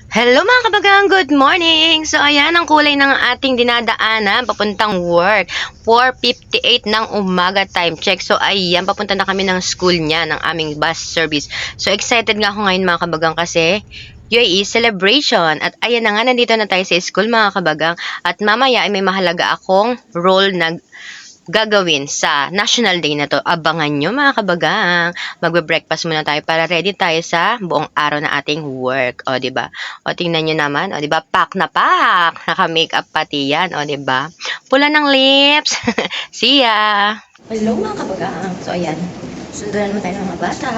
Hello mga kabagang, good morning! So ayan ang kulay ng ating dinadaanan papuntang work. 4:58 ng umaga, time check. So ayan, papunta na kami ng school niya, ng aming bus service. So excited nga ako ngayon mga kabagang kasi UAE celebration. At ayan na nga, nandito na tayo sa school mga kabagang. At mamaya ay may mahalaga akong role na gagawin sa National Day na to. Abangan nyo mga kabagang. Magbe-breakfast muna tayo para ready tayo sa buong araw na ating work. O, di ba? O, tingnan nyo naman. O, di ba? Pack na pack. Naka-makeup pati yan. O, di ba? Pula ng lips. See ya! Hello mga kabagang. So, ayan. Sunduran naman tayo ng mga bata.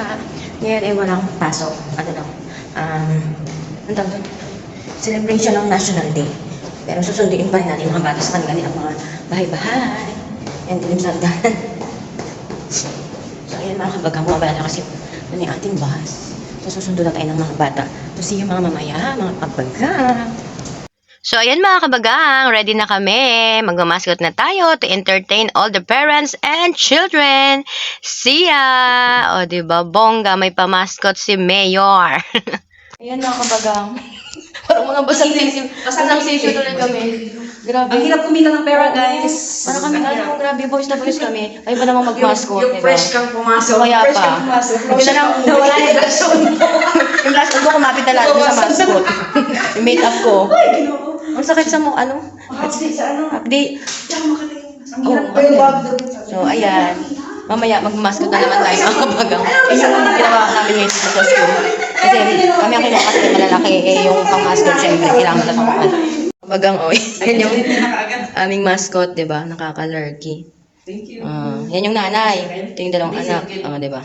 Ngayon ay walang pasok. Ano lang. Ang tawag doon? Celebration ng National Day. Pero susunduin pa rin natin mga bata sa kanilang mga bahay-bahay. And dilim sa hagdanan. So, ayan mga kabagang, bumabala na kasi ano yung ating bus. So, susundo na tayo ng mga bata. So, see you mga mamaya, mga kabagang. So, ayan mga kabagang, ready na kami. Magmamaskot na tayo to entertain all the parents and children. See ya! O, diba, bongga, may pamaskot si Mayor. Ayan mga kabagang. Parang mga basang sisyo tuloy kami. Grabe. Ang hirap kumita ng pera, guys. Parang kami, grabe, boys na boys kami. Ay ba namang mag-mascot, Yung diba? fresh kang pumasok. Kaya Fresh pa. kang pumasok. Hindi na lang, Nawala yung lasyon. yung last ko kumapit na lahat sa mascot. Yung make-up ko. Ay, ginoo. Ang sakit sa mo, ano? Update sa ano? Update. Tsaka makatingin. Ang Oh, hirap okay. yung wag doon. So, ayan. Mamaya, mag-mascot na naman tayo mga kabagang. Yun yung ginawa namin ngayon sa school. Kasi kami ang kinuha kasi malalaki, yung pang-mascot, syempre, kailangan na pang kabagang, oy. Yan yung aming mascot, di ba? Nakaka-lurky. Thank you. Yan yung nanay. Ito yung dalawang anak. Di ba?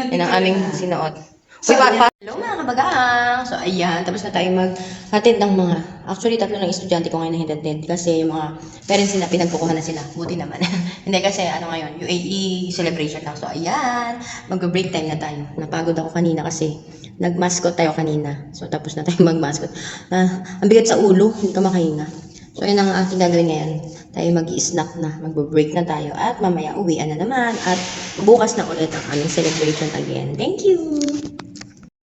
Yan ang aming sinuot. Uy, hello mga kabagang! So, ayan. Tapos na tayo mag-hatid ng mga... Actually, tatlo ng estudyante ko ngayon na hinatid. Kasi yung mga parents nila, pinagkukuha na sila. Buti naman. Hindi kasi, ano ngayon, UAE celebration lang. So, ayan. Mag-break time na tayo. Napagod ako kanina kasi nag-mascot tayo kanina. So, tapos na tayo mag-mascot. Ang bigat sa ulo. Hindi ka makahinga. So, yun ang aking gagawin ngayon. Tayo mag-i-snack na. Mag-break na tayo. At mamaya, uwian na naman. At bukas na ulit ang aming celebration again. Thank you!